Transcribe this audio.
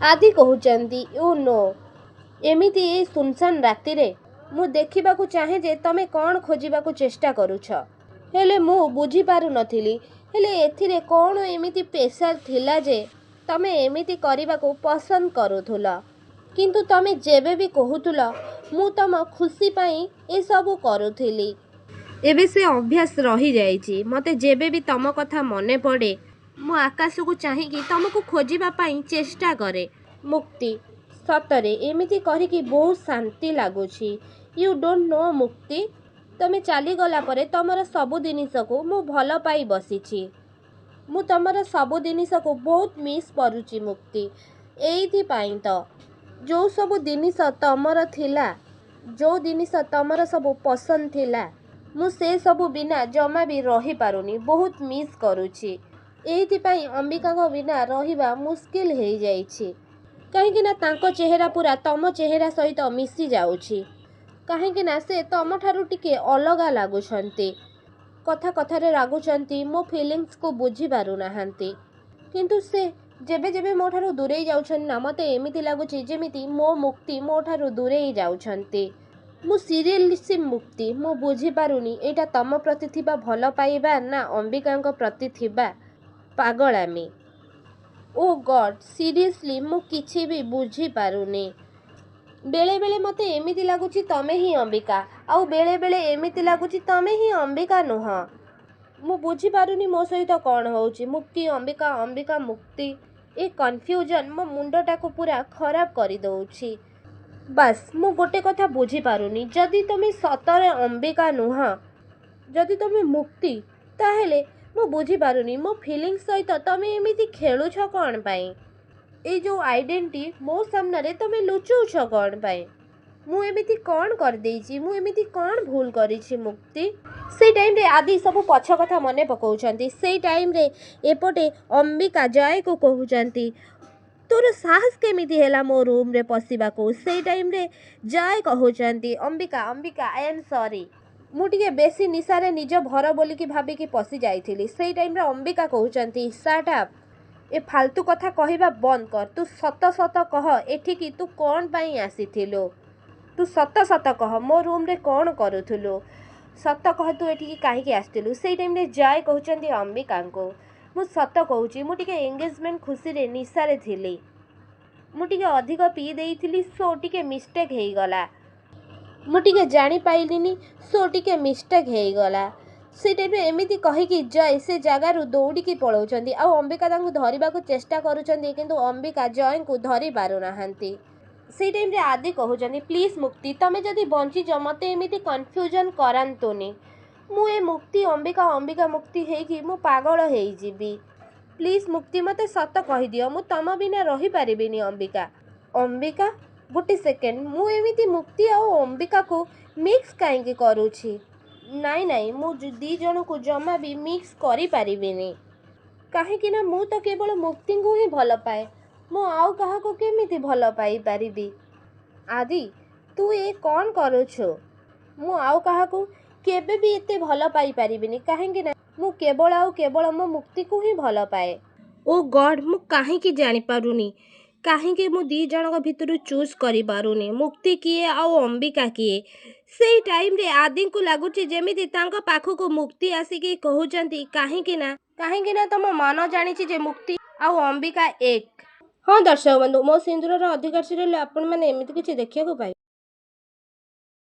ଆଦି କହୁଛନ୍ତି you know ଏମିତି ଏ ସୁନସାନ ରାତିରେ ମୁଁ ଦେଖିବାକୁ ଚାହେଁ ଯେ ତମେ କ'ଣ ଖୋଜିବାକୁ ଚେଷ୍ଟା କରୁଛ। ହେଲେ ମୁଁ ବୁଝିପାରୁନଥିଲି। ହେଲେ ଏଥିରେ କ'ଣ ଏମିତି ପ୍ରେସର ଥିଲା ଯେ ତମେ ଏମିତି କରିବାକୁ ପସନ୍ଦ କରୁଥିଲ। କିନ୍ତୁ ତମେ ଯେବେ ବି କହୁଥିଲ ମୁଁ ତମ ଖୁସି ପାଇଁ ଏସବୁ କରୁଥିଲି। ଏବେ ସେ ଅଭ୍ୟାସ ରହିଯାଇଛି। ମୋତେ ଯେବେ ବି ତମ କଥା ମନେ ପଡ଼େ ମୁଁ ଆକାଶକୁ ଚାହିଁକି ତମକୁ ଖୋଜିବା ପାଇଁ ଚେଷ୍ଟା କରେ। ମୁକ୍ତି ସତରେ ଏମିତି କରିକି ବହୁତ ଶାନ୍ତି ଲାଗୁଛି। ୟୁ ଡୋଣ୍ଟ ନୋ ମୁକ୍ତି ତମେ ଚାଲିଗଲା ପରେ ତମର ସବୁ ଜିନିଷକୁ ମୁଁ ଭଲ ପାଇ ବସିଛି। ମୁଁ ତମର ସବୁ ଜିନିଷକୁ ବହୁତ ମିସ୍ କରୁଛି ମୁକ୍ତି। ଏଇଥିପାଇଁ ତ ଯେଉଁ ସବୁ ଜିନିଷ ତମର ଥିଲା, ଯେଉଁ ଜିନିଷ ତମର ସବୁ ପସନ୍ଦ ଥିଲା, ମୁଁ ସେ ସବୁ ବିନା ଜମା ବି ରହିପାରୁନି। ବହୁତ ମିସ୍ କରୁଛି। ଏଇଥିପାଇଁ ଅମ୍ବିକାଙ୍କ ବିନା ରହିବା ମୁସ୍କିଲ ହେଇଯାଇଛି। କାହିଁକିନା ତାଙ୍କ ଚେହେରା ପୁରା ତମ ଚେହେରା ସହିତ ମିଶି ଯାଉଛି। କାହିଁକିନା ସେ ତମଠାରୁ ଟିକେ ଅଲଗା ଲାଗୁଛନ୍ତି। କଥା କଥାରେ ରାଗୁଛନ୍ତି, ମୋ ଫିଲିଙ୍ଗସକୁ ବୁଝିପାରୁନାହାନ୍ତି। କିନ୍ତୁ ସେ ଯେବେ ଯେବେ ମୋ ଠାରୁ ଦୂରେଇ ଯାଉଛନ୍ତି ନା ମୋତେ ଏମିତି ଲାଗୁଛି ଯେମିତି ମୋ ମୁକ୍ତି ମୋ ଠାରୁ ଦୂରେଇ ଯାଉଛନ୍ତି। ମୁଁ ସିରିୟସଲି ମୁକ୍ତି ମୁଁ ବୁଝିପାରୁନି ଏଇଟା ତମ ପ୍ରତି ଥିବା ଭଲ ପାଇବା ନା ଅମ୍ବିକାଙ୍କ ପ୍ରତି ଥିବା ପାଗଳାମୀ। ଓ ଗଡ୍ ସିରିୟସଲି ମୁଁ କିଛି ବି ବୁଝିପାରୁନି। ବେଳେବେଳେ ମୋତେ ଏମିତି ଲାଗୁଛି ତମେ ହିଁ ଅମ୍ବିକା, ଆଉ ବେଳେବେଳେ ଏମିତି ଲାଗୁଛି ତମେ ହିଁ ଅମ୍ବିକା ନୁହଁ। ମୁଁ ବୁଝିପାରୁନି ମୋ ସହିତ କ'ଣ ହେଉଛି। ମୁକ୍ତି ଅମ୍ବିକା ଅମ୍ବିକା ମୁକ୍ତି ଏ କନଫ୍ୟୁଜନ୍ ମୋ ମୁଣ୍ଡଟାକୁ ପୁରା ଖରାପ କରିଦେଉଛି। ବାସ୍ ମୁଁ ଗୋଟେ କଥା ବୁଝିପାରୁନି, ଯଦି ତମେ ସତରେ ଅମ୍ବିକା ନୁହଁ, ଯଦି ତମେ ମୁକ୍ତି, ତାହେଲେ ମୁଁ ବୁଝିପାରୁନି ମୋ ଫିଲିଙ୍ଗସ୍ ସହିତ ତମେ ଏମିତି ଖେଳୁଛ କ'ଣ ପାଇଁ। ଏଇ ଯେଉଁ ଆଇଡେଣ୍ଟି ମୋ ସାମ୍ନାରେ ତମେ ଲୁଚଉଛ କ'ଣ ପାଇଁ। ମୁଁ ଏମିତି କ'ଣ କରିଦେଇଛି, ମୁଁ ଏମିତି କ'ଣ ଭୁଲ କରିଛି ମୁକ୍ତି। ସେଇ ଟାଇମ୍ରେ ଆଦି ସବୁ ପଛ କଥା ମନେ ପକାଉଛନ୍ତି। ସେଇ ଟାଇମ୍ରେ ଏପଟେ ଅମ୍ବିକା ଜୟକୁ କହୁଛନ୍ତି ତୋର ସାହସ କେମିତି ହେଲା ମୋ ରୁମ୍ରେ ପଶିବାକୁ। ସେଇ ଟାଇମ୍ରେ ଜୟ କହୁଛନ୍ତି ଅମ୍ବିକା ଅମ୍ବିକା ଆଇ ଏମ୍ ସରି, ମୁଁ ଟିକେ ବେଶୀ ନିଶାରେ ନିଜ ଘର ବୋଲିକି ଭାବିକି ପଶି ଯାଇଥିଲି। ସେଇ ଟାଇମ୍ରେ ଅମ୍ବିକା କହୁଛନ୍ତି ଶାଟ୍ ଅପ୍, ଏ ଫାଲତୁ କଥା କହିବା ବନ୍ଦ କର। ତୁ ସତ ସତ କହ ଏଠିକି ତୁ କ'ଣ ପାଇଁ ଆସିଥିଲୁ। ତୁ ସତ ସତ କହ ମୋ ରୁମ୍ରେ କ'ଣ କରୁଥିଲୁ। ସତ କହ ତୁ ଏଠିକି କାହିଁକି ଆସିଥିଲୁ। ସେଇ ଟାଇମ୍ରେ ଜୟ କହୁଛନ୍ତି ଅମ୍ବିକାଙ୍କୁ ମୁଁ ସତ କହୁଛି ମୁଁ ଟିକେ ଏଙ୍ଗେଜମେଣ୍ଟ ଖୁସିରେ ନିଶାରେ ଥିଲି। ମୁଁ ଟିକେ ଅଧିକ ପିଇ ଦେଇଥିଲି, ସୋ ଟିକେ ମିଷ୍ଟେକ୍ ହେଇଗଲା। ମୁଁ ଟିକେ ଜାଣିପାରିଲିନି, ସୋ ଟିକେ ମିଷ୍ଟେକ୍ ହେଇଗଲା। ସେ ଟାଇମ୍ରେ ଏମିତି କହିକି ଜୟ ସେ ଜାଗାରୁ ଦୌଡ଼ିକି ପଳାଉଛନ୍ତି। ଆଉ ଅମ୍ବିକା ତାଙ୍କୁ ଧରିବାକୁ ଚେଷ୍ଟା କରୁଛନ୍ତି, କିନ୍ତୁ ଅମ୍ବିକା ଜୟଙ୍କୁ ଧରି ପାରୁନାହାନ୍ତି। ସେଇ ଟାଇମ୍ରେ ଆଦି କହୁଛନ୍ତି ପ୍ଲିଜ୍ ମୁକ୍ତି ତମେ ଯଦି ବଞ୍ଚିଛ ମୋତେ ଏମିତି କନଫ୍ୟୁଜନ୍ କରାନ୍ତୁନି। ମୁଁ ଏ ମୁକ୍ତି ଅମ୍ବିକା ଅମ୍ବିକା ମୁକ୍ତି ହେଇକି ମୁଁ ପାଗଳ ହେଇଯିବି। ପ୍ଲିଜ୍ ମୁକ୍ତି ମୋତେ ସତ କହିଦିଅ, ମୁଁ ତମ ବିନା ରହିପାରିବିନି ଅମ୍ବିକା। ଅମ୍ବିକା ଗୋଟେ ସେକେଣ୍ଡ, ମୁଁ ଏମିତି ମୁକ୍ତି ଆଉ ଅମ୍ବିକାକୁ ମିକ୍ସ କାହିଁକି କରୁଛି। ନାଇଁ ନାଇଁ ମୁଁ ଦୁଇ ଜଣଙ୍କୁ ଜମା ବି ମିକ୍ସ କରିପାରିବିନି। କାହିଁକିନା ମୁଁ ତ କେବଳ ମୁକ୍ତିଙ୍କୁ ହିଁ ଭଲ ପାଏ। ମୁଁ ଆଉ କାହାକୁ କେମିତି ଭଲ ପାଇପାରିବି। ଆଦି ତୁ ଏ କ'ଣ କରୁଛୁ। ମୁଁ ଆଉ କାହାକୁ କେବେ ବି ଏତେ ଭଲ ପାଇପାରିବିନି। କାହିଁକିନା ମୁଁ କେବଳ ଆଉ କେବଳ ମୋ ମୁକ୍ତିକୁ ହିଁ ଭଲ ପାଏ। ଓ ଗଡ୍ ମୁଁ କାହିଁକି ଜାଣିପାରୁନି, କାହିଁକି ମୁଁ ଦୁଇ ଜଣଙ୍କ ଭିତରୁ ଚୁଜ୍ କରିପାରୁନି ମୁକ୍ତି କିଏ ଆଉ ଅମ୍ବିକା କିଏ। ସେଇ ଟାଇମ୍ରେ ଆଦିଙ୍କୁ ଲାଗୁଛି ଯେମିତି ତାଙ୍କ ପାଖକୁ ମୁକ୍ତି ଆସିକି କହୁଛନ୍ତି କାହିଁକିନା ତମ ମନ ଜାଣିଛି ଯେ ମୁକ୍ତି ଆଉ ଅମ୍ବିକା ଏକ। ହଁ ଦର୍ଶକ ବନ୍ଧୁ, ମୋ ସିନ୍ଦୁରର ଅଧିକାର ସିରିଏଲରେ ଆପଣମାନେ ଏମିତି କିଛି ଦେଖିବାକୁ ପାଇବେ।